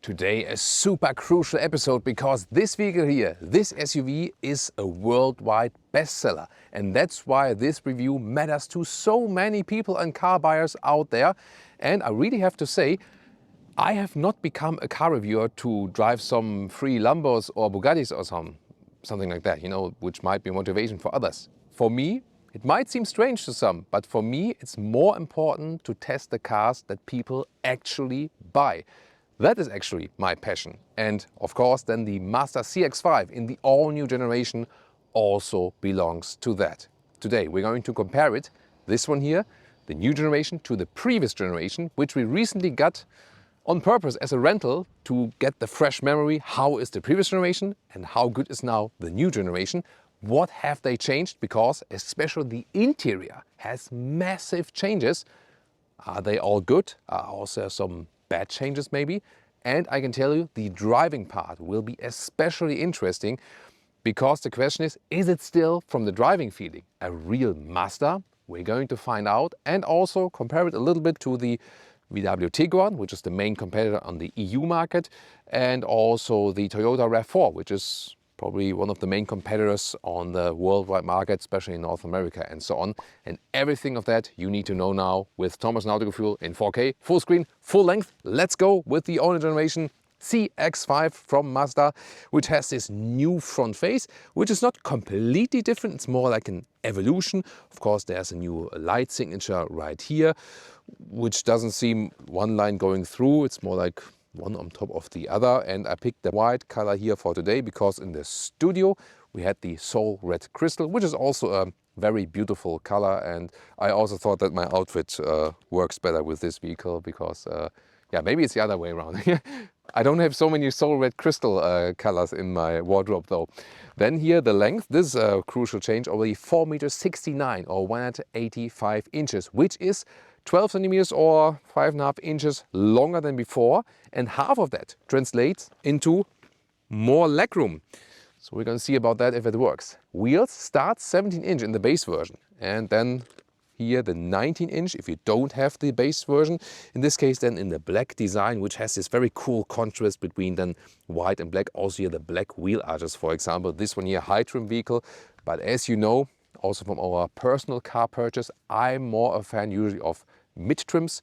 Today a super crucial episode because this vehicle here, this SUV is a worldwide bestseller, and that's why this review matters to so many people and car buyers out there. And I really have to say, I have not become a car reviewer to drive some free Lambos or Bugattis or something like that, which might be motivation for others. For me, it might seem strange to some, but for me it's more important to test the cars that people actually buy. That is actually my passion. And of course, then the Mazda CX-5 in the all-new generation also belongs to that. Today we're going to compare it, this one here, the new generation, to the previous generation, which we recently got on purpose as a rental to get the fresh memory. How is the previous generation and how good is now the new generation? What have they changed? Because especially the interior has massive changes. Are they all good? Are also some bad changes maybe? And I can tell you the driving part will be especially interesting, because the question is it still, from the driving feeling, a real Mazda? We're going to find out, and also compare it a little bit to the VW Tiguan, which is the main competitor on the EU market, and also the Toyota RAV4, which is probably one of the main competitors on the worldwide market, especially in North America and so on. And everything of that you need to know now with Thomas and Autogefühl in 4K, full screen, full length. Let's go with the older generation CX-5 from Mazda, which has this new front face, which is not completely different. It's more like an evolution. Of course, there's a new light signature right here, which doesn't seem one line going through. It's more like one on top of the other, and I picked the white color here for today because in the studio we had the Soul Red Crystal, which is also a very beautiful color, and I also thought that my outfit works better with this vehicle because yeah, maybe it's the other way around. I don't have so many Soul Red Crystal colors in my wardrobe though. Then here the length, this is a crucial change, already 4.69 meters or 185 inches, which is 12 centimeters or 5.5 inches longer than before, and half of that translates into more legroom. So we're going to see about that if it works. Wheels start 17-inch in the base version, and then here the 19-inch if you don't have the base version. In this case then in the black design, which has this very cool contrast between then white and black. Also here the black wheel arches, for example. This one here, high trim vehicle, but as you know, also from our personal car purchase, I'm more a fan usually of mid trims,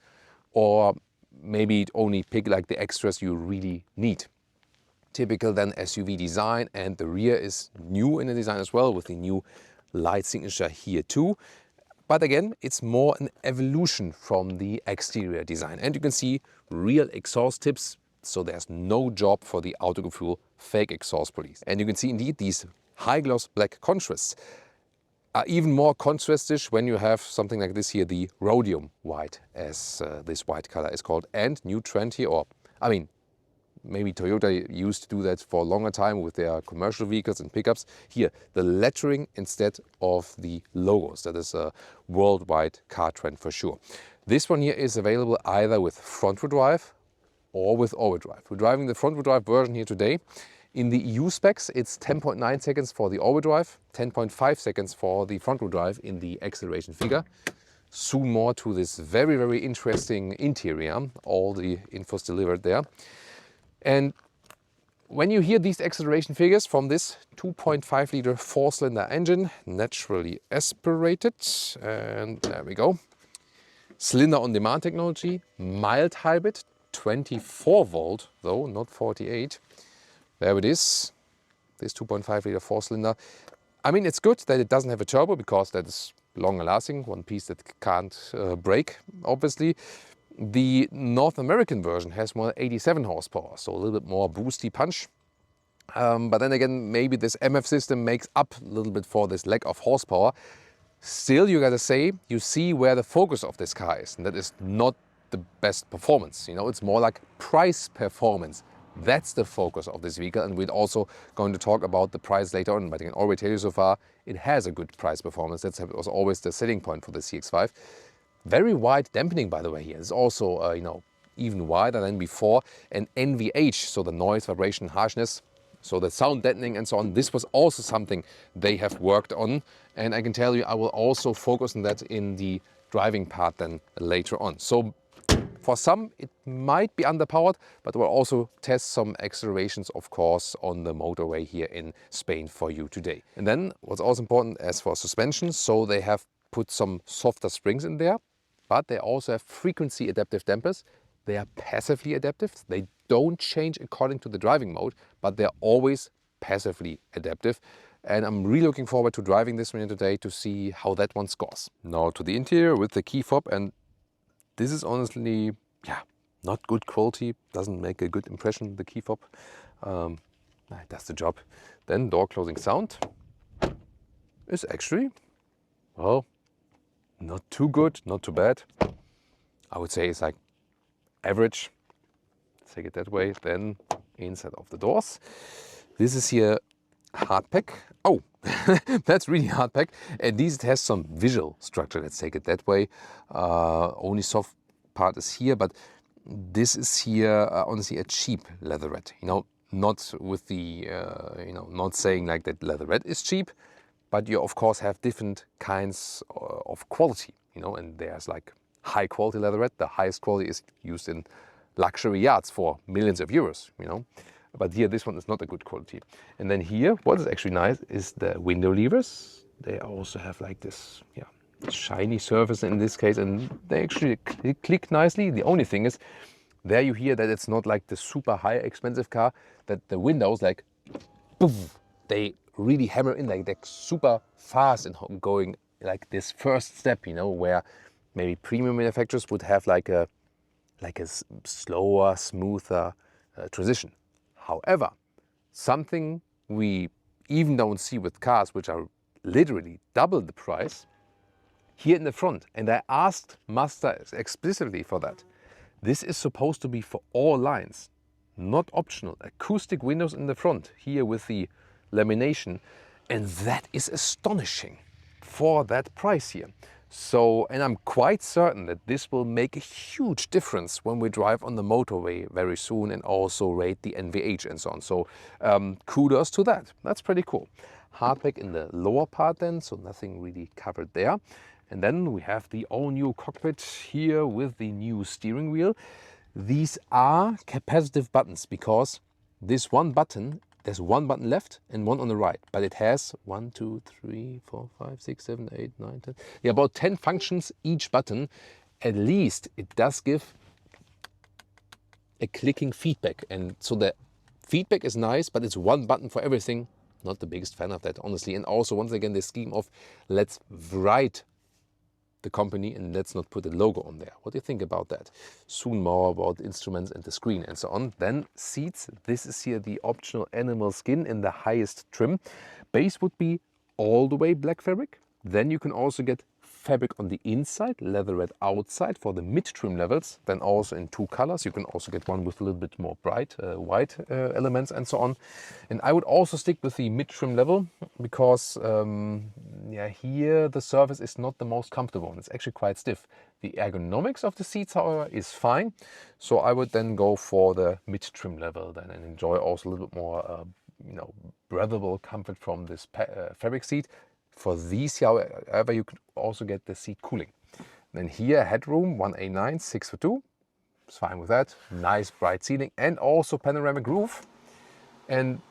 or maybe only pick like the extras you really need. Typical then SUV design, and the rear is new in the design as well with the new light signature here too. But again, it's more an evolution from the exterior design. And you can see real exhaust tips, so there's no job for the Autogefühl fake exhaust police. And you can see indeed these high gloss black contrasts are even more contrastish when you have something like this here, the Rhodium white, as this white color is called. And new trend here, or I mean, maybe Toyota used to do that for a longer time with their commercial vehicles and pickups. Here, the lettering instead of the logos. That is a worldwide car trend for sure. This one here is available either with front-wheel drive or with all-wheel drive. We're driving the front-wheel drive version here today. In the EU specs, it's 10.9 seconds for the all-wheel drive, 10.5 seconds for the front-wheel drive in the acceleration figure. Soon more to this very, very interesting interior. All the info's delivered there. And when you hear these acceleration figures from this 2.5 liter 4-cylinder engine, naturally aspirated, and there we go. Cylinder on demand technology, mild hybrid, 24 volt though, not 48. There it is, this 2.5 liter 4-cylinder. I mean, it's good that it doesn't have a turbo because that is longer lasting, one piece that can't break, obviously. The North American version has more than 87 horsepower, so a little bit more boosty punch. But then again, maybe this MF system makes up a little bit for this lack of horsepower. Still, you gotta say, you see where the focus of this car is, and that is not the best performance. It's more like price performance. That's the focus of this vehicle, and we're also going to talk about the price later on. But I can already tell you so far, it has a good price performance. That was always the selling point for the CX-5. Very wide dampening, by the way, here. It's also, even wider than before. And NVH, so the noise, vibration, harshness, so the sound deadening and so on. This was also something they have worked on. And I can tell you, I will also focus on that in the driving part then later on. So For some, it might be underpowered, but we'll also test some accelerations, of course, on the motorway here in Spain for you today. And then what's also important as for suspension, so they have put some softer springs in there, but they also have frequency adaptive dampers. They are passively adaptive. They don't change according to the driving mode, but they're always passively adaptive. And I'm really looking forward to driving this one today to see how that one scores. Now to the interior with the key fob, and this is honestly, yeah, not good quality. Doesn't make a good impression, the key fob. It does the job. Then door closing sound is actually, well, not too good, not too bad. I would say it's like average. Let's take it that way. Then inside of the doors. This is here hard pack. Oh, that's really hard pack. At least it has some visual structure. Let's take it that way. Only soft part is here, but this is here honestly a cheap leatherette. You know, not with the not saying like that leatherette is cheap, but you of course have different kinds of quality. You know, and there's like high quality leatherette. The highest quality is used in luxury yachts for millions of euros. You know. But here, this one is not a good quality. And then here, what is actually nice is the window levers. They also have like this, yeah, shiny surface in this case, and they actually click nicely. The only thing is, there you hear that it's not like the super high expensive car, that the windows like, poof, they really hammer in like they're super fast and going like this first step, you know, where maybe premium manufacturers would have like a slower, smoother transition. However, something we even don't see with cars which are literally double the price, here in the front, and I asked Mazda explicitly for that. This is supposed to be for all lines, not optional. Acoustic windows in the front, here with the lamination, and that is astonishing for that price here. So, and I'm quite certain that this will make a huge difference when we drive on the motorway very soon and also rate the NVH and so on. So kudos to that. That's pretty cool. Hardback in the lower part then, so nothing really covered there. And then we have the all new cockpit here with the new steering wheel. These are capacitive buttons because this one button, there's one button left and one on the right, but it has 1, 2, 3, 4, 5, 6, 7, 8, 9, 10. Yeah, about 10 functions each button. At least it does give a clicking feedback. And so the feedback is nice, but it's one button for everything. Not the biggest fan of that, honestly. And also, once again, the scheme of let's write the company and let's not put a logo on there. What do you think about that? Soon more about instruments and the screen and so on. Then seats. This is here the optional animal skin in the highest trim. Base would be all the way black fabric. Then you can also get fabric on the inside, leatherette outside for the mid-trim levels. Then also in two colors. You can also get one with a little bit more bright white elements and so on. And I would also stick with the mid-trim level because yeah, here the surface is not the most comfortable. It's actually quite stiff. The ergonomics of the seats, however, is fine. So I would then go for the mid-trim level then and enjoy also a little bit more breathable comfort from this fabric seat. For these, however, you could also get the seat cooling. Then here, headroom, 1A9, 6 for 2. It's fine with that. Nice bright ceiling and also panoramic roof. And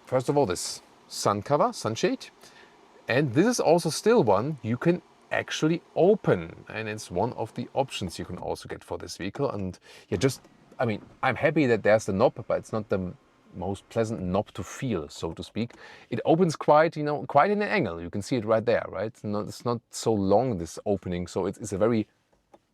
first of all, this sun cover, sunshade. And this is also still one you can actually open. And it's one of the options you can also get for this vehicle. And yeah, I mean, I'm happy that there's the knob, but it's not the most pleasant knob to feel, so to speak. It opens quite in an angle. You can see it right there, right? It's not so long, this opening, so it's a very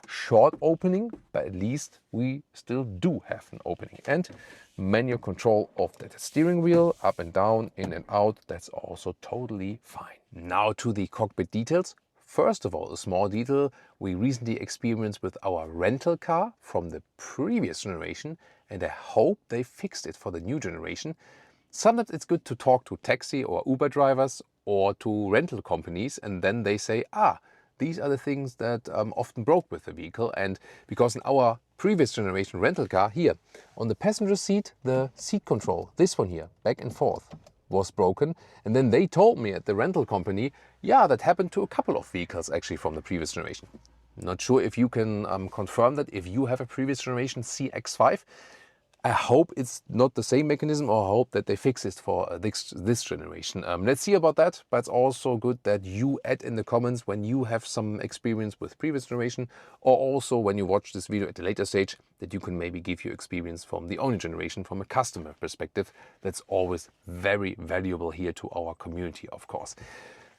short opening, but at least we still do have an opening. And manual control of the steering wheel, up and down, in and out, that's also totally fine. Now to the cockpit details. First of all, a small detail we recently experienced with our rental car from the previous generation, and I hope they fixed it for the new generation. Sometimes it's good to talk to taxi or Uber drivers or to rental companies, and then they say, these are the things that often broke with the vehicle. And because in our previous generation rental car, here on the passenger seat, the seat control, this one here, back and forth, was broken. And then they told me at the rental company, yeah, that happened to a couple of vehicles actually from the previous generation. Not sure if you can confirm that if you have a previous generation CX-5. I hope it's not the same mechanism, or I hope that they fix it for this generation. Let's see about that, but it's also good that you add in the comments when you have some experience with previous generation, or also when you watch this video at a later stage, that you can maybe give your experience from the only generation from a customer perspective. That's always very valuable here to our community, of course.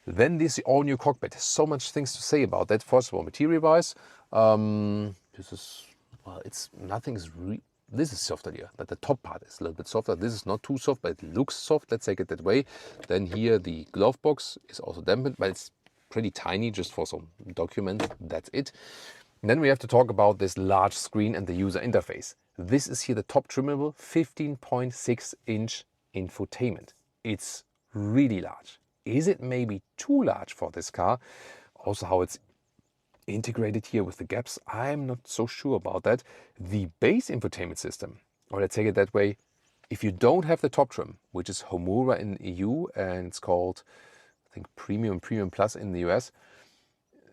Then this all-new cockpit. So much things to say about that. First of all, material-wise, this is, well, it's nothing's this is softer here, but the top part is a little bit softer. This is not too soft, but it looks soft. Let's take it that way. Then here the glove box is also dampened, but it's pretty tiny, just for some documents. That's it. And then we have to talk about this large screen and the user interface. This is here the top trimmable 15.6-inch infotainment. It's really large. Is it maybe too large for this car? Also how it's integrated here with the gaps, I'm not so sure about that. The base infotainment system, or let's take it that way, if you don't have the top trim, which is Homura in the EU, and it's called, I think, Premium Plus in the US.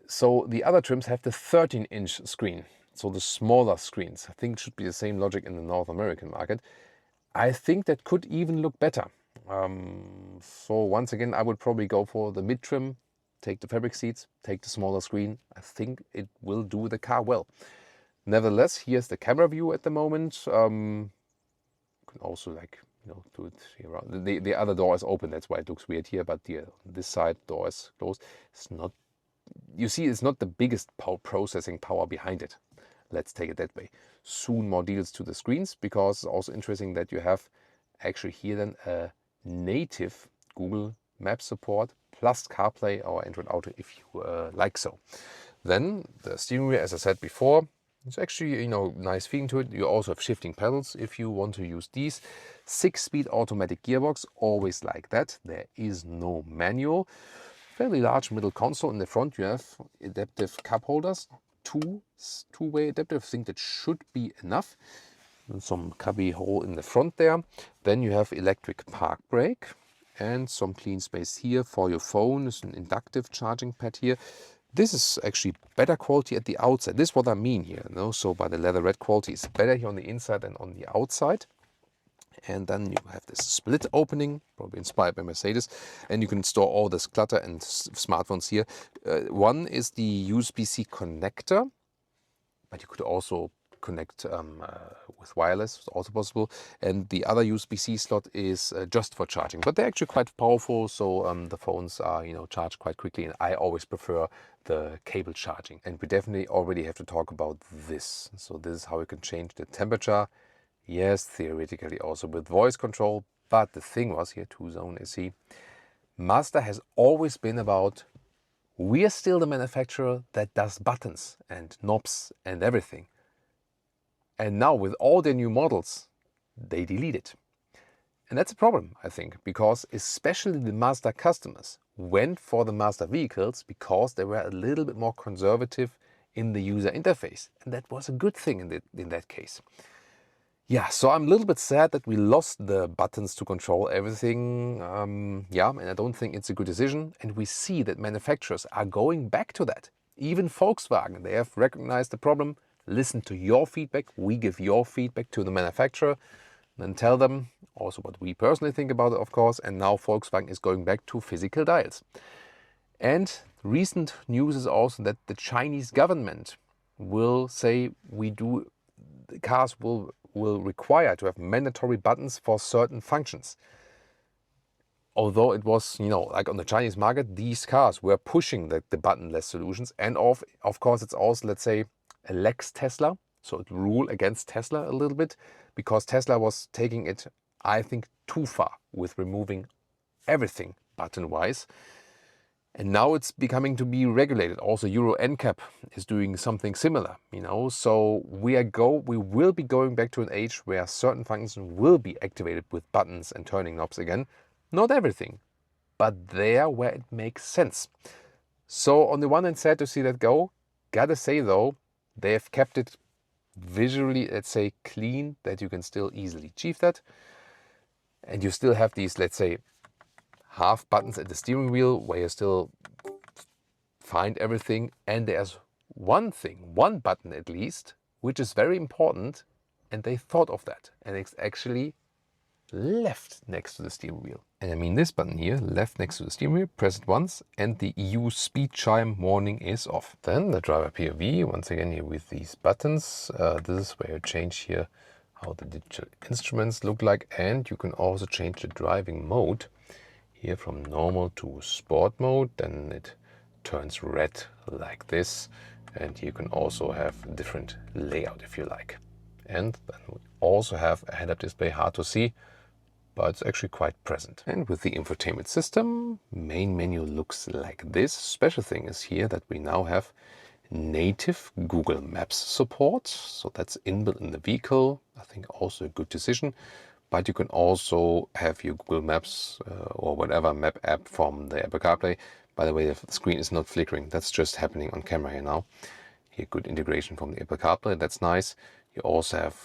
So the other trims have the 13-inch screen, so the smaller screens. I think it should be the same logic in the North American market. I think that could even look better. So once again, I would probably go for the mid trim. Take the fabric seats, take the smaller screen. I think it will do the car well. Nevertheless, here's the camera view at the moment. You can also do it here around. The other door is open, that's why it looks weird here, but this side door is closed. It's not, you see, it's not the biggest processing power behind it. Let's take it that way. Soon more deals to the screens, because it's also interesting that you have actually here then a native Google Maps support plus CarPlay or Android Auto if you like so. Then the steering wheel, as I said before, it's actually, nice feeling to it. You also have shifting pedals if you want to use these. 6-speed automatic gearbox, always like that. There is no manual. Fairly large middle console. In the front you have adaptive cup holders, two-way adaptive. I think that should be enough. And some cubby hole in the front there. Then you have electric park brake. And some clean space here for your phone. There's an inductive charging pad here. This is actually better quality at the outside. This is what I mean here. So by the leather red quality is better here on the inside than on the outside. And then you have this split opening, probably inspired by Mercedes. And you can store all this clutter and smartphones here. One is the USB-C connector, but you could also connect with wireless, it's also possible. And the other USB-C slot is just for charging, but they're actually quite powerful, so the phones are charged quite quickly, and I always prefer the cable charging. And we definitely already have to talk about this. So this is how you can change the temperature. Yes, theoretically also with voice control, but the thing was here, 2-zone AC. Mazda has always been about, we are still the manufacturer that does buttons and knobs and everything. And now with all their new models, they delete it. And that's a problem, I think, because especially the Mazda customers went for the Mazda vehicles because they were a little bit more conservative in the user interface. And that was a good thing in that case. Yeah, so I'm a little bit sad that we lost the buttons to control everything. And I don't think it's a good decision. And we see that manufacturers are going back to that. Even Volkswagen, they have recognized the problem. Listen to your feedback. We give your feedback to the manufacturer. Then tell them also what we personally think about it, of course. And now Volkswagen is going back to physical dials. And recent news is also that the Chinese government will say the cars will require to have mandatory buttons for certain functions. Although it was, like on the Chinese market, these cars were pushing the buttonless solutions. And of course, it's also, let's say, a lex Tesla. So it rule against Tesla a little bit, because Tesla was taking it, I think, too far with removing everything button-wise. And now it's becoming to be regulated. Also, Euro NCAP is doing something similar, So we will be going back to an age where certain functions will be activated with buttons and turning knobs again. Not everything, but there where it makes sense. So on the one hand, sad to see that go. Gotta say though, they have kept it visually, let's say, clean, that you can still easily achieve that. And you still have these, let's say, half buttons at the steering wheel where you still find everything. And there's one thing, one button at least, which is very important, and they thought of that, and it's actually left next to the steering wheel. And I mean this button here, left next to the steering wheel, press it once and the EU speed chime warning is off. Then the driver POV, once again here with these buttons, this is where you change here how the digital instruments look like, and you can also change the driving mode here from normal to sport mode. Then it turns red like this, and you can also have different layout if you like. And then we also have a head-up display, hard to see, but it's actually quite present. And with the infotainment system, main menu looks like this. Special thing is here that we now have native Google Maps support. So that's inbuilt in the vehicle. I think also a good decision. But you can also have your Google Maps or whatever map app from the Apple CarPlay. By the way, the screen is not flickering. That's just happening on camera here now. Here, good integration from the Apple CarPlay. That's nice. You also have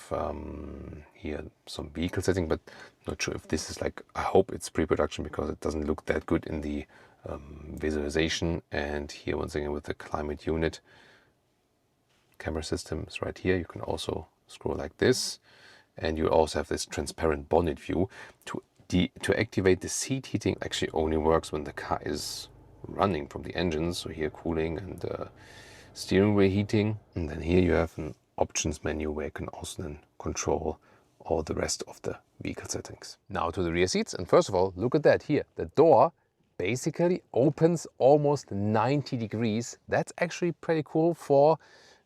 here some vehicle setting, but not sure if this is like, I hope it's pre-production because it doesn't look that good in the visualization. And here once again with the climate unit, camera system is right here. You can also scroll like this, and you also have this transparent bonnet view. To activate the seat heating actually only works when the car is running from the engine. So here cooling and steering wheel heating, and then here you have an options menu where you can also then control all the rest of the vehicle settings. Now to the rear seats, and first of all, look at that here. The door basically opens almost 90 degrees. That's actually pretty cool for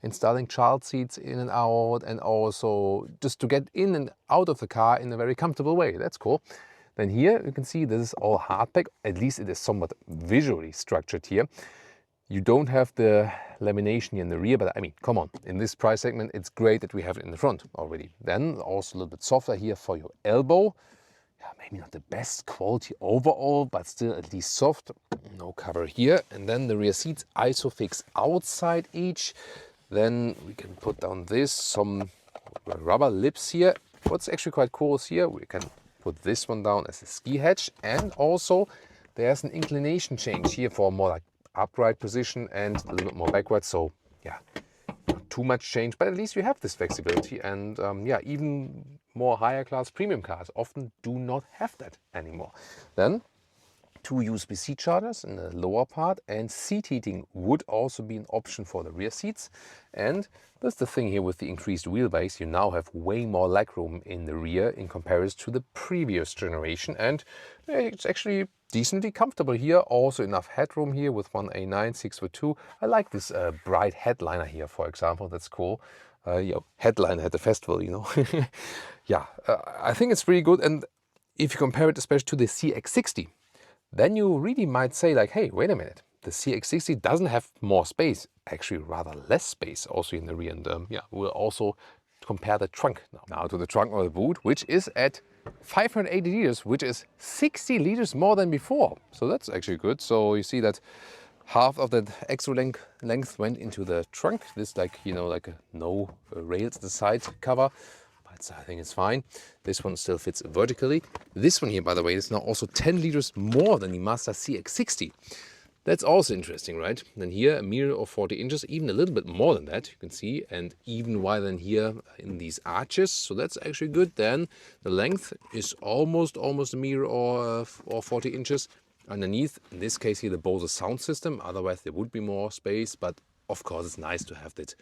installing child seats in and out, and also just to get in and out of the car in a very comfortable way. That's cool. Then here you can see this is all hardback. At least it is somewhat visually structured here. You don't have the lamination in the rear, but I mean, come on, in this price segment, it's great that we have it in the front already. Then also a little bit softer here for your elbow. Yeah, maybe not the best quality overall, but still at least soft. No cover here. And then the rear seats ISOFIX outside each. Then we can put down some rubber lips here. What's actually quite cool is here, we can put this one down as a ski hatch. And also there's an inclination change here for more like upright position and a little bit more backwards. So yeah, not too much change, but at least you have this flexibility. And yeah, even more higher class premium cars often do not have that anymore. Then 2 USB-C chargers in the lower part, and seat heating would also be an option for the rear seats. And that's the thing here with the increased wheelbase. You now have way more legroom in the rear in comparison to the previous generation, and it's actually decently comfortable here. Also enough headroom here with one A9 6'2". I like this bright headliner here, for example. That's cool. Headliner at the festival, you know. Yeah, I think it's pretty good. And if you compare it especially to the CX-60, then you really might say like, hey, wait a minute, the CX-60 doesn't have more space, actually rather less space also in the rear. And yeah, we'll also compare the trunk now. Now to the trunk or the boot, which is at 580 liters, which is 60 liters more than before. So that's actually good. So you see that half of that extra length went into the trunk. This like, you know, like a no rails the side cover. I think it's fine. This one still fits vertically. This one here, by the way, is now also 10 liters more than the Mazda CX-60. That's also interesting, right? Then here a mirror of 40 inches, even a little bit more than that, you can see, and even wider than here in these arches. So that's actually good. Then the length is almost a mirror or 40 inches. Underneath, in this case here, the Bose sound system. Otherwise, there would be more space, but of course, it's nice to have that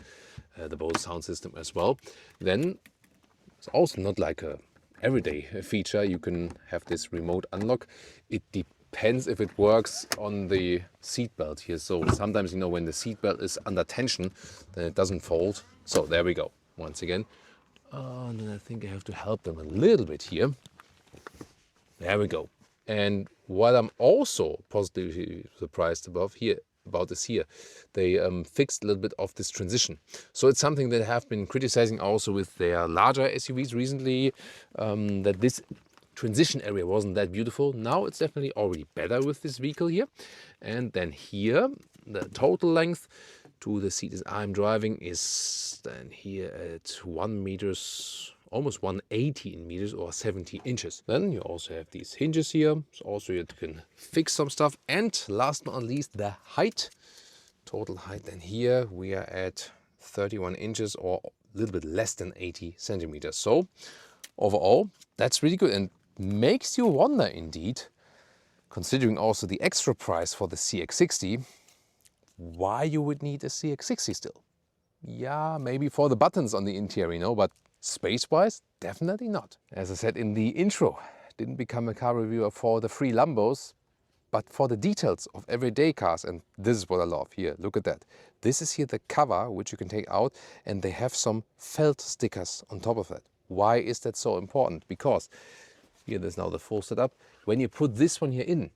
the Bose sound system as well. Then it's also not like a everyday feature. You can have this remote unlock. It depends if it works on the seat belt here. So sometimes, you know, when the seat belt is under tension, then it doesn't fold. So there we go. Once again. And then I think I have to help them a little bit here. There we go. And what I'm also positively surprised about this here, they fixed a little bit of this transition. So it's something that I have been criticizing also with their larger SUVs recently, that this transition area wasn't that beautiful. Now it's definitely already better with this vehicle here. And then here, the total length to the seat as I'm driving is then here at 1 meters, almost 180 in meters or 70 inches. Then you also have these hinges here. So also you can fix some stuff. And last but not least, the height. total height. And here we are at 31 inches or a little bit less than 80 centimeters. So overall, that's really good and makes you wonder indeed, considering also the extra price for the CX-60, why you would need a CX-60 still. Yeah, maybe for the buttons on the interior, you know, but space-wise, definitely not. As I said in the intro, didn't become a car reviewer for the free Lambos, but for the details of everyday cars. And this is what I love. Here, look at that. This is here the cover, which you can take out, and they have some felt stickers on top of that. Why is that so important? Because here, there's now the full setup. When you put this one here in,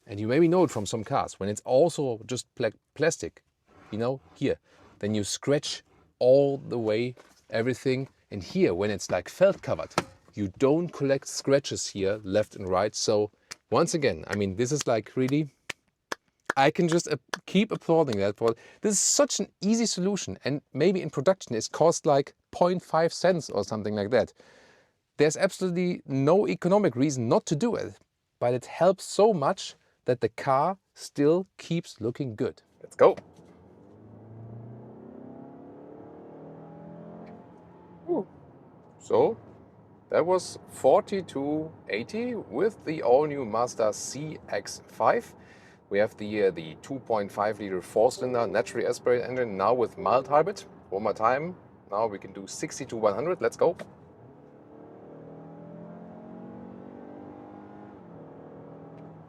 and you maybe know it from some cars, when it's also just plastic, you know, here, then you scratch all the way, everything. And here, when it's like felt covered, you don't collect scratches here, left and right. So once again, I mean, this is like really, I can just keep applauding that. For this is such an easy solution. And maybe in production, it's cost like 0.5 cents or something like that. There's absolutely no economic reason not to do it, but it helps so much that the car still keeps looking good. Let's go. Ooh. So that was 4280 with the all-new Mazda CX-5. We have the 2.5 liter 4-cylinder naturally aspirated engine now with mild hybrid. One more time. Now we can do 60 to 100. Let's go.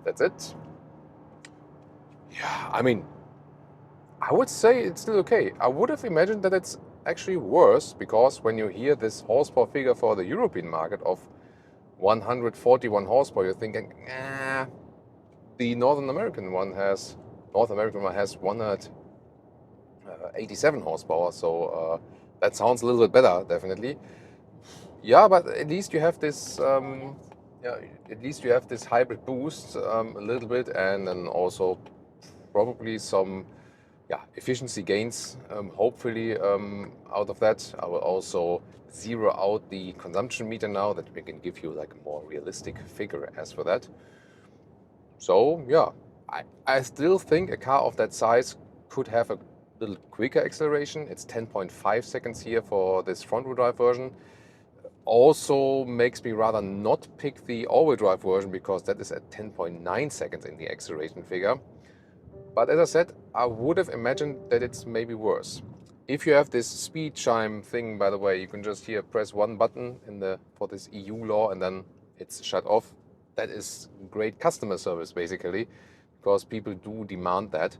That's it. Yeah, I mean, I would say it's still okay. I would have imagined that it's actually worse, because when you hear this horsepower figure for the European market of 141 horsepower, you're thinking, the North American one has 187 horsepower. So that sounds a little bit better, definitely. Yeah, but at least you have this. At least you have this hybrid boost a little bit, and then also probably some efficiency gains, hopefully out of that. I will also zero out the consumption meter now, that we can give you like a more realistic figure as for that. So yeah, I still think a car of that size could have a little quicker acceleration. It's 10.5 seconds here for this front-wheel drive version. Also makes me rather not pick the all-wheel drive version, because that is at 10.9 seconds in the acceleration figure. But as I said, I would have imagined that it's maybe worse. If you have this speed chime thing, by the way, you can just here press one button for this EU law, and then it's shut off. That is great customer service, basically, because people do demand that.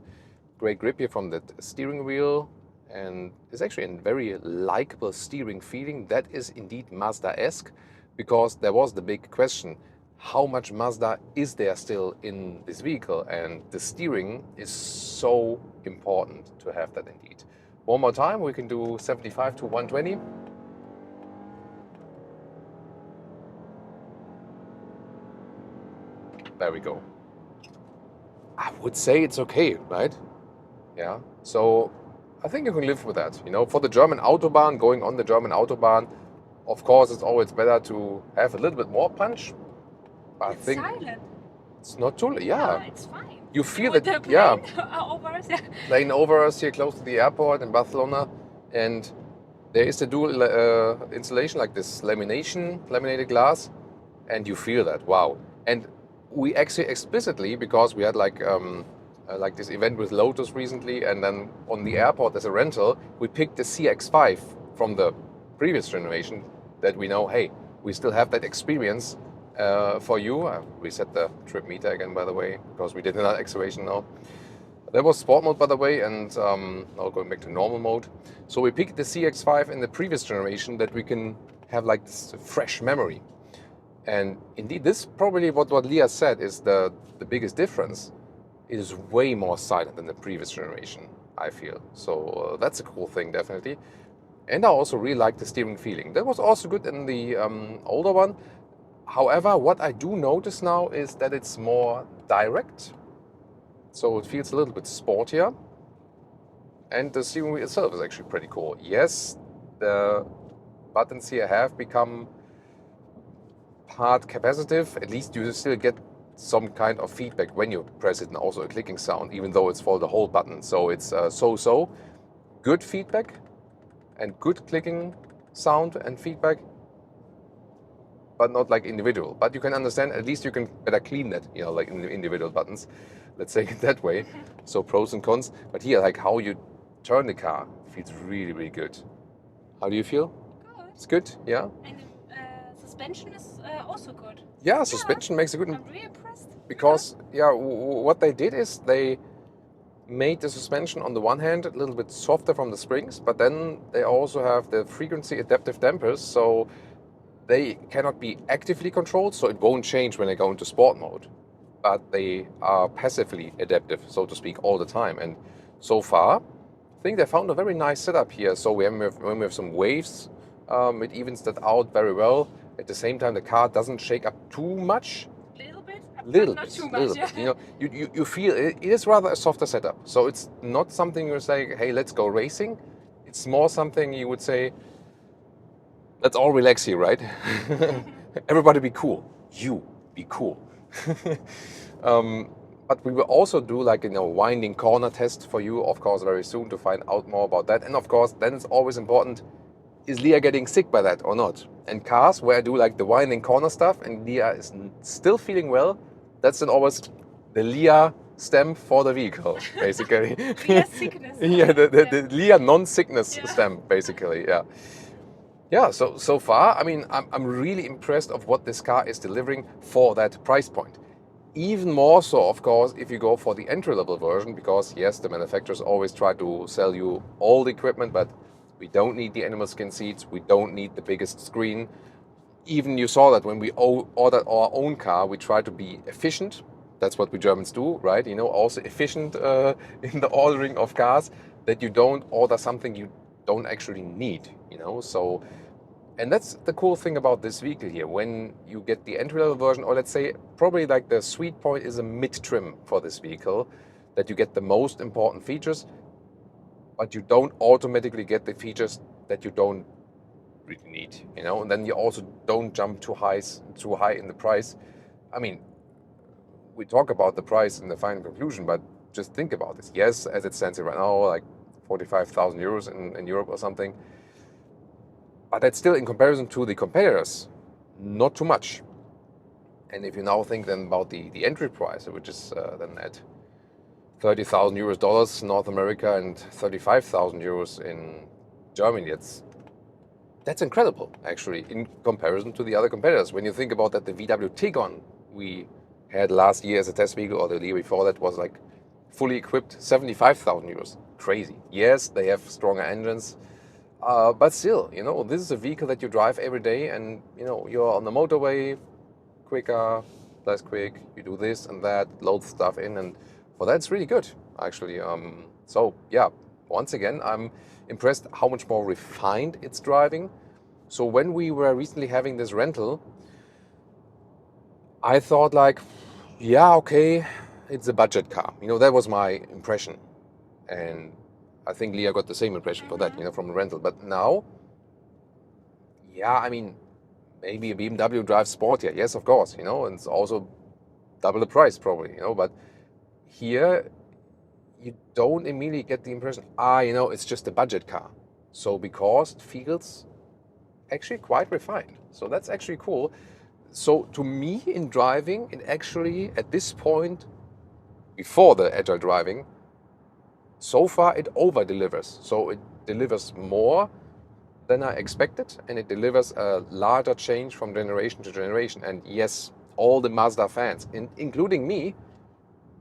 Great grip here from the steering wheel, and it's actually a very likable steering feeling. That is indeed Mazda-esque, because there was the big question, how much Mazda is there still in this vehicle? And the steering is so important to have that indeed. One more time, we can do 75 to 120. There we go. I would say it's okay, right? Yeah, so I think you can live with that. You know, for the German Autobahn, going on the German Autobahn, of course, it's always better to have a little bit more punch. I think silent. It's not too late. Yeah, it's fine. You feel that, yeah. Over us, yeah. Plane over us here close to the airport in Barcelona, and there is the dual insulation, like this laminated glass, and you feel that, wow. And we actually explicitly, because we had like this event with Lotus recently, and then on the airport as a rental, we picked the CX-5 from the previous generation, that we know, hey, we still have that experience for you. I reset the trip meter again, by the way, because we did another acceleration now. That was sport mode, by the way, and now going back to normal mode. So we picked the CX-5 in the previous generation, that we can have like this fresh memory. And indeed, this probably what Leah said is the biggest difference. It is way more silent than the previous generation, I feel. So that's a cool thing, definitely. And I also really like the steering feeling. That was also good in the older one. However, what I do notice now is that it's more direct. So it feels a little bit sportier. And the steering wheel itself is actually pretty cool. Yes, the buttons here have become part capacitive. At least you still get some kind of feedback when you press it, and also a clicking sound, even though it's for the whole button. So it's so good feedback and good clicking sound and feedback, but not like individual. But you can understand, at least you can better clean that, you know, like in the individual buttons. Let's say it that way. So pros and cons. But here, like how you turn the car feels really, really good. How do you feel? Good. It's good, yeah? And the suspension is also good. Yeah, suspension makes a good... I'm really impressed. Because, what they did is they made the suspension on the one hand a little bit softer from the springs, but then they also have the frequency adaptive dampers, so they cannot be actively controlled, so it won't change when they go into sport mode. But they are passively adaptive, so to speak, all the time. And so far, I think they found a very nice setup here. So when we have some waves, it evens that out very well. At the same time, the car doesn't shake up too much. Little bit, too much. Yeah. You know, you feel it is rather a softer setup. So it's not something you're saying, hey, let's go racing. It's more something you would say, let's all relax here, right? Everybody be cool. You be cool. But we will also do like, you know, winding corner test for you, of course, very soon to find out more about that. And of course, then it's always important, is Leah getting sick by that or not? And cars where I do like the winding corner stuff and Leah is still feeling well, that's then always the Leah stamp for the vehicle, basically. Leah sickness. Yeah, the Leah non-sickness stamp, basically, yeah. Yeah, so far, I mean, I'm really impressed of what this car is delivering for that price point. Even more so, of course, if you go for the entry-level version, because yes, the manufacturers always try to sell you all the equipment, but we don't need the animal skin seats, we don't need the biggest screen. Even you saw that when we ordered our own car, we try to be efficient. That's what we Germans do, right? You know, also efficient in the ordering of cars, that you don't order something you don't actually need, you know. So, and that's the cool thing about this vehicle here. When you get the entry-level version, or let's say probably like the sweet point is a mid-trim for this vehicle, that you get the most important features, but you don't automatically get the features that you don't really need, you know. And then you also don't jump too high in the price. I mean, we talk about the price in the final conclusion, but just think about this. Yes, as it stands here right now, like 45,000 euros in Europe or something. But that's still, in comparison to the competitors, not too much. And if you now think then about the entry price, which is then at 30,000 dollars North America and 35,000 euros in Germany, that's incredible, actually, in comparison to the other competitors. When you think about that, the VW Tiguan we had last year as a test vehicle, or the year before that, was like fully equipped, 75,000 euros. Crazy. Yes, they have stronger engines. But still, you know, this is a vehicle that you drive every day, and you know, you're on the motorway, quicker, less quick, you do this and that, load stuff in, and for that it's really good, actually. So yeah, once again, I'm impressed how much more refined it's driving. So when we were recently having this rental, I thought like, yeah, okay, it's a budget car. You know, that was my impression. And I think Leah got the same impression for that, you know, from the rental. But now, yeah, I mean, maybe a BMW drives sportier. Yes, of course, you know, and it's also double the price probably, you know. But here, you don't immediately get the impression, you know, it's just a budget car. So because it feels actually quite refined. So that's actually cool. So to me, in driving, it actually, at this point, before the agile driving, so far it over-delivers. So it delivers more than I expected, and it delivers a larger change from generation to generation. And yes, all the Mazda fans, including me,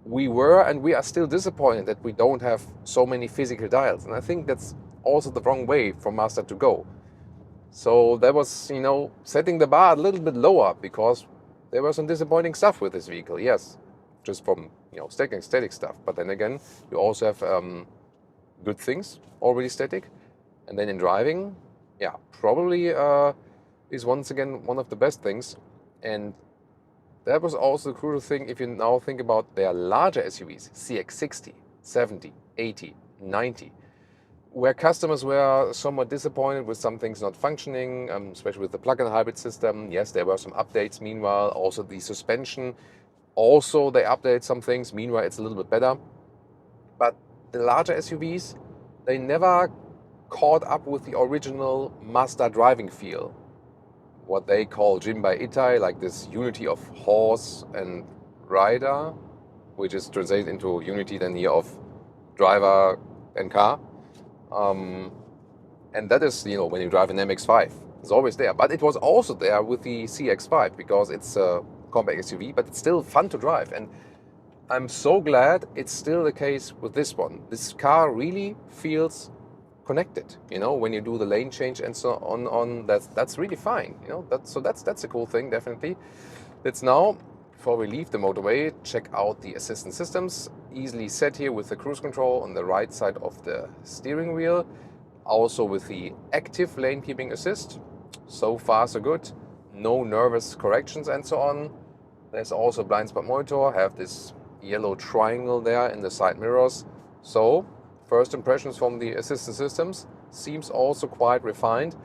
we were and we are still disappointed that we don't have so many physical dials. And I think that's also the wrong way for Mazda to go. So that was, you know, setting the bar a little bit lower, because there was some disappointing stuff with this vehicle, yes. Just from, you know, static stuff. But then again, you also have good things already static. And then in driving, yeah, probably is once again one of the best things. And that was also the crucial thing if you now think about their larger SUVs, CX-60, 70, 80, 90, where customers were somewhat disappointed with some things not functioning, especially with the plug-in hybrid system. Yes, there were some updates meanwhile. Also the suspension Also, they update some things. Meanwhile, it's a little bit better. But the larger SUVs, they never caught up with the original Mazda driving feel. What they call Jinbai Itai, like this unity of horse and rider, which is translated into unity then here of driver and car. And that is, when you drive an MX-5, it's always there. But it was also there with the CX-5 because it's a compact SUV, but it's still fun to drive. And I'm so glad it's still the case with this one. This car really feels connected, when you do the lane change and so on, that's really fine, that's a cool thing, definitely. Let's now, before we leave the motorway, check out the assistance systems. Easily set here with the cruise control on the right side of the steering wheel, also with the active lane keeping assist. So far so good, no nervous corrections and so on. There's also blind spot monitor, have this yellow triangle there in the side mirrors. So first impressions from the assistance systems seems also quite refined.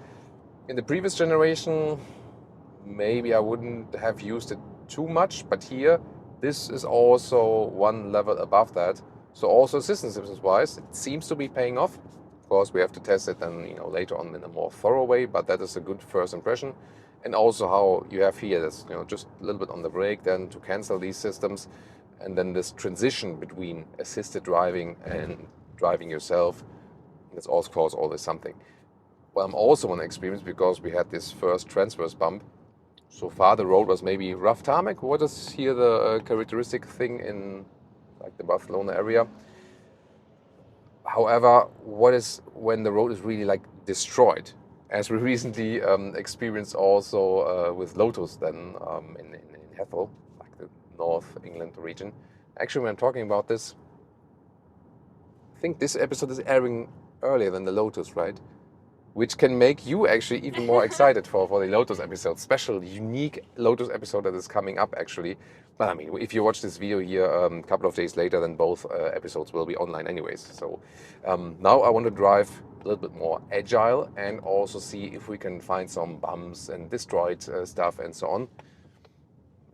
In the previous generation, maybe I wouldn't have used it too much, but here, this is also one level above that. So also assistance systems wise, it seems to be paying off. Of course, we have to test it then, later on in a more thorough way, but that is a good first impression. And also how you have here, this, just a little bit on the brake then to cancel these systems. And then this transition between assisted driving and driving yourself, that's also, of course, always something. Well, I'm also on experience because we had this first transverse bump. So far the road was maybe rough tarmac. What is here the characteristic thing in like the Barcelona area? However, what is when the road is really like destroyed? As we recently experienced also with Lotus then in Hethel, like the North England region. Actually, when I'm talking about this, I think this episode is airing earlier than the Lotus, right? Which can make you actually even more excited for the Lotus episode. Special, unique Lotus episode that is coming up actually. But I mean, if you watch this video here a couple of days later, then both episodes will be online anyways. So now I want to drive a little bit more agile and also see if we can find some bumps and destroyed stuff and so on.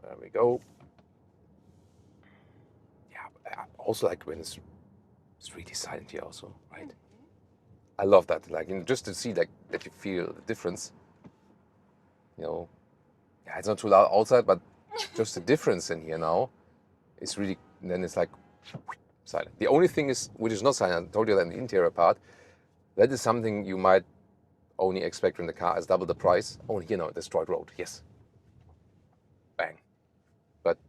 There we go. Yeah, also like when it's really silent here also, right? I love that, like, just to see like that you feel the difference. Yeah, it's not too loud outside, but just the difference in here now is really. Then it's like silent. The only thing is, which is not silent, I told you that in the interior part, that is something you might only expect from the car as double the price. Oh, here now, destroyed road. Yes. Bang. But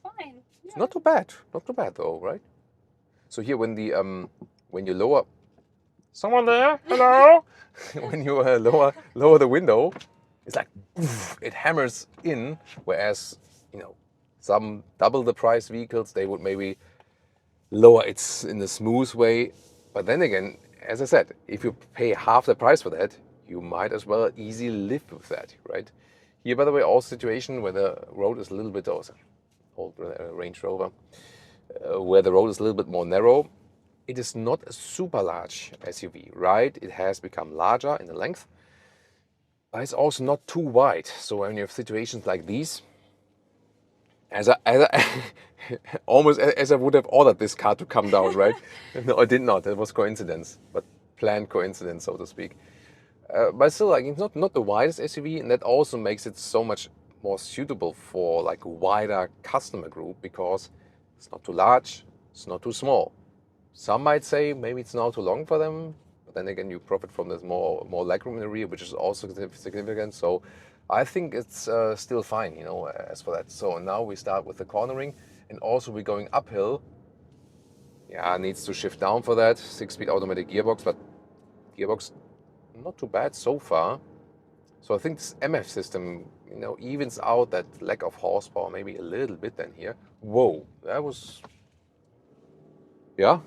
Fine. it's not too bad. Not too bad though, right? So here, when you lower. Someone there? Hello? When you lower the window, it's like it hammers in. Whereas some double the price vehicles, they would maybe lower it in a smooth way. But then again, as I said, if you pay half the price for that, you might as well easily live with that, right? Here, by the way, also situation where the road is a little bit old Range Rover, where the road is a little bit more narrow. It is not a super large SUV, right? It has become larger in the length, but it's also not too wide. So when you have situations like these, almost as I would have ordered this car to come down, right? No, I did not. It was coincidence, but planned coincidence, so to speak. But still, like, it's not the widest SUV, and that also makes it so much more suitable for like a wider customer group because it's not too large, it's not too small. Some might say maybe it's now too long for them, but then again, you profit from this more legroom in the rear, which is also significant. So I think it's still fine, as for that. So now we start with the cornering, and also we're going uphill. Yeah, needs to shift down for that. 6-speed automatic gearbox, but gearbox not too bad so far. So I think this MF system, evens out that lack of horsepower maybe a little bit then here. Whoa, that was, yeah.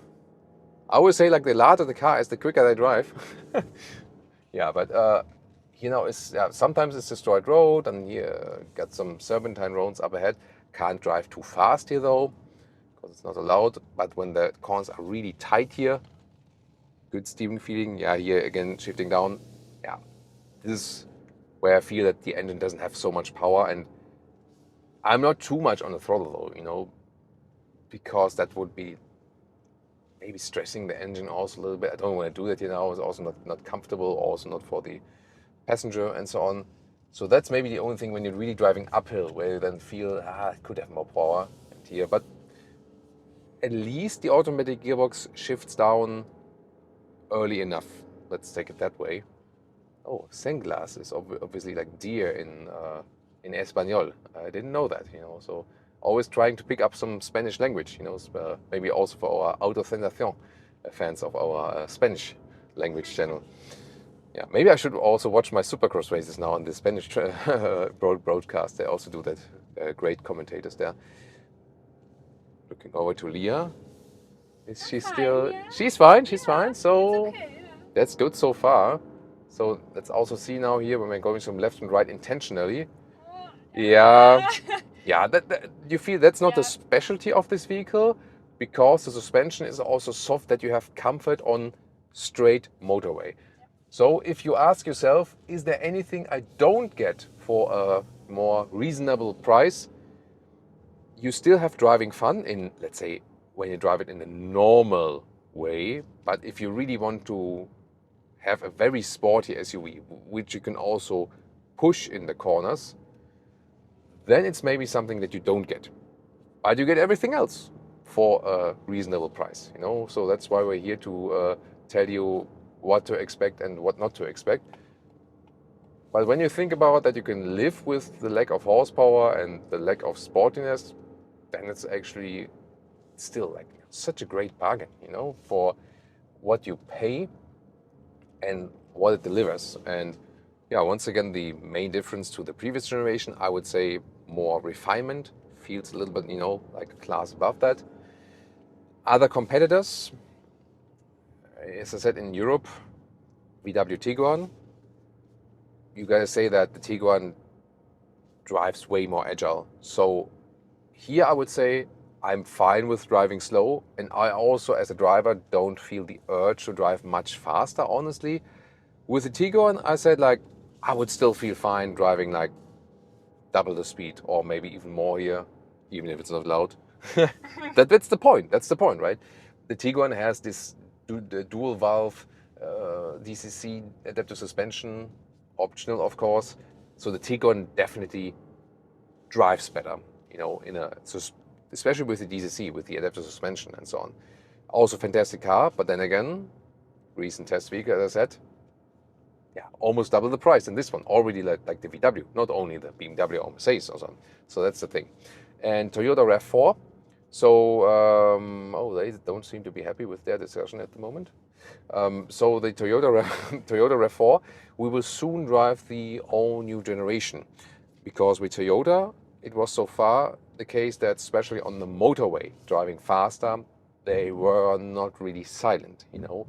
I would say like the larger the car is, the quicker they drive. Yeah, but it's sometimes it's destroyed road, and here got some serpentine roads up ahead. Can't drive too fast here though, because it's not allowed. But when the corners are really tight here, good steering feeling. Yeah, here again shifting down. Yeah, this is where I feel that the engine doesn't have so much power, and I'm not too much on the throttle though, you know, because that would be maybe stressing the engine also a little bit. I don't want to do that, you know. It's also not comfortable, also not for the passenger and so on. So that's maybe the only thing when you're really driving uphill, where you then feel, it could have more power here. But at least the automatic gearbox shifts down early enough. Let's take it that way. Oh, sunglasses, obviously like deer in Espanol. I didn't know that, you know. So always trying to pick up some Spanish language, you know, maybe also for our Autocentración fans of our Spanish language channel. Yeah, maybe I should also watch my Supercross races now on the Spanish broadcast. They also do that. Great commentators there. Looking over to Leah. Is she still? Yeah. She's fine. She's fine. So Okay, yeah. that's good so far. So let's also see now here when we're going from left and right intentionally. Yeah, yeah. That you feel that's not the specialty of this vehicle, because the suspension is also soft that you have comfort on straight motorway. So if you ask yourself, is there anything I don't get for a more reasonable price? You still have driving fun in, let's say, when you drive it in a normal way. But if you really want to have a very sporty SUV, which you can also push in the corners, then it's maybe something that you don't get. But you get everything else for a reasonable price, you know. So that's why we're here to tell you what to expect and what not to expect. But when you think about that you can live with the lack of horsepower and the lack of sportiness, then it's actually still like such a great bargain, you know, for what you pay and what it delivers. And yeah, once again, the main difference to the previous generation, I would say more refinement, feels a little bit, you know, like a class above that. Other competitors, as I said, in Europe, VW Tiguan, you gotta say that the Tiguan drives way more agile. So here I would say I'm fine with driving slow, and I also, as a driver, don't feel the urge to drive much faster, honestly. With the Tiguan, I said like, I would still feel fine driving like double the speed or maybe even more here, even if it's not loud. That's the point. That's the point, right? The Tiguan has this the dual valve DCC adaptive suspension, optional of course. So the Tiguan definitely drives better, you know, especially with the DCC, with the adaptive suspension and so on. Also fantastic car, but then again, recent test vehicle, as I said, yeah, almost double the price than this one. Already like the VW, not only the BMW or Mercedes or something. So that's the thing. And Toyota RAV4. So, they don't seem to be happy with their decision at the moment. So the Toyota RAV4, we will soon drive the all new generation, because with Toyota, it was so far the case that especially on the motorway, driving faster, they were not really silent, you know.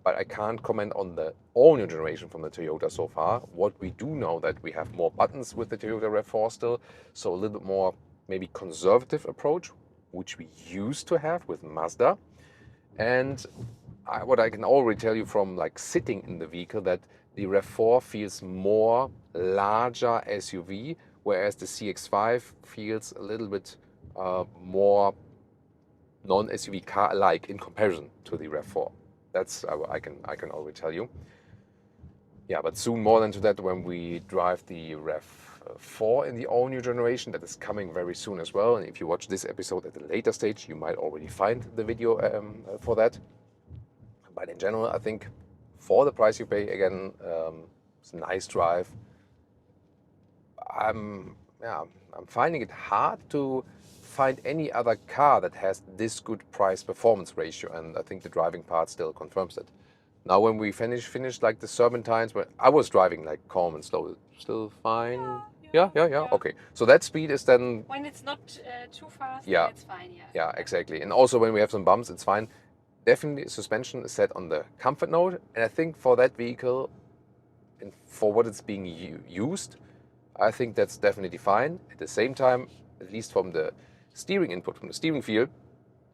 But I can't comment on the all-new generation from the Toyota so far. What we do know that we have more buttons with the Toyota RAV4 still, so a little bit more maybe conservative approach, which we used to have with Mazda. And what I can already tell you from like sitting in the vehicle, that the RAV4 feels more larger SUV, whereas the CX-5 feels a little bit more non-SUV car-like in comparison to the RAV4. That's I can already tell you. Yeah, but soon more than to that when we drive the RAV4 in the all-new generation. That is coming very soon as well. And if you watch this episode at a later stage, you might already find the video for that. But in general, I think for the price you pay, again, it's a nice drive. I'm finding it hard to find any other car that has this good price-performance ratio, and I think the driving part still confirms that. Now, when we finished like the serpentines, where I was driving like calm and slow, still fine. Yeah. Okay, so that speed is then when it's not too fast. Yeah, then it's fine. Yeah, exactly. And also when we have some bumps, it's fine. Definitely, suspension is set on the comfort node, and I think for that vehicle and for what it's being used, I think that's definitely fine. At the same time, at least from the steering input, from the steering feel,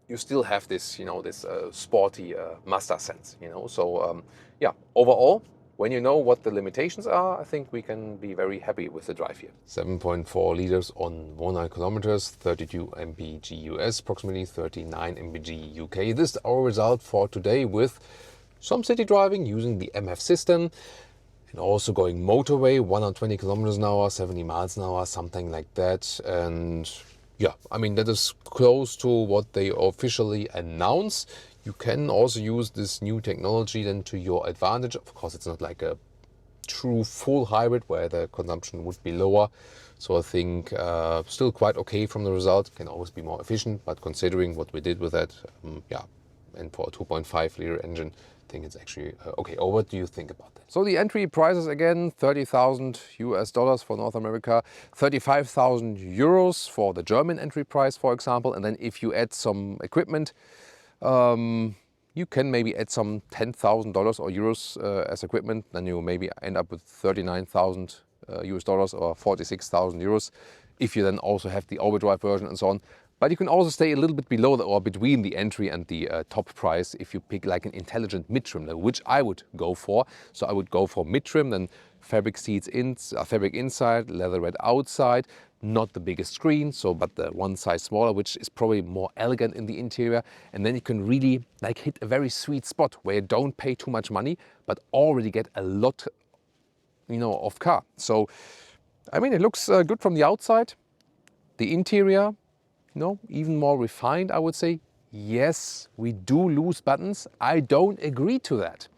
you still have this, you know, this sporty Mazda sense, you know. So yeah, overall, when you know what the limitations are, I think we can be very happy with the drive here. 7.4 liters on 100 kilometers, 32 mpg US, approximately 39 mpg UK. This is our result for today with some city driving using the MF system and also going motorway, 120 kilometers an hour, 70 miles an hour, something like that. And yeah, I mean, that is close to what they officially announce. You can also use this new technology then to your advantage. Of course, it's not like a true full hybrid where the consumption would be lower. So I think still quite okay from the result. Can always be more efficient, but considering what we did with that, yeah, and for a 2.5 liter engine, I think it's actually okay. Or what do you think about that? So the entry prices again, $30,000 for North America, 35,000 euros for the German entry price, for example. And then if you add some equipment, you can maybe add some $10,000 or euros as equipment, then you maybe end up with 39,000 US dollars or 46,000 euros if you then also have the overdrive version and so on. But you can also stay a little bit below or between the entry and the top price if you pick like an intelligent mid-trim level, which I would go for. So I would go for mid-trim, then fabric seats fabric inside, leather red outside. Not the biggest screen, so but the one size smaller, which is probably more elegant in the interior. And then you can really like hit a very sweet spot where you don't pay too much money, but already get a lot, you know, of car. So, I mean, it looks good from the outside. The interior, you know, even more refined, I would say. Yes, we do lose buttons. I don't agree to that.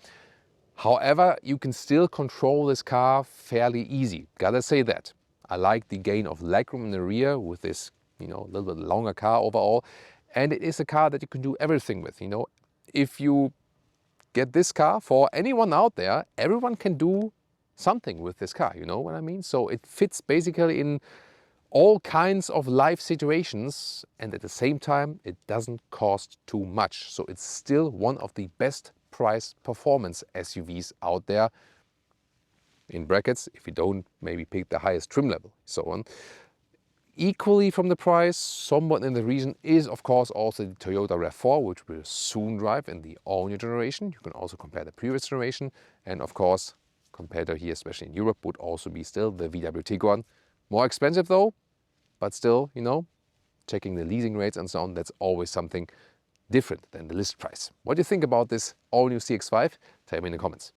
However, you can still control this car fairly easy. Gotta say that. I like the gain of legroom in the rear with this, you know, a little bit longer car overall. And it is a car that you can do everything with, you know. If you get this car, for anyone out there, everyone can do something with this car, you know what I mean? So it fits basically in all kinds of life situations, and at the same time, it doesn't cost too much. So it's still one of the best price performance SUVs out there. In brackets, if you don't maybe pick the highest trim level, so on. Equally from the price, somewhat in the region, is of course also the Toyota RAV4, which will soon drive in the all-new generation. You can also compare the previous generation. And of course, competitor here, especially in Europe, would also be still the VW Tiguan. More expensive though, but still, you know, checking the leasing rates and so on, that's always something different than the list price. What do you think about this all-new CX-5? Tell me in the comments.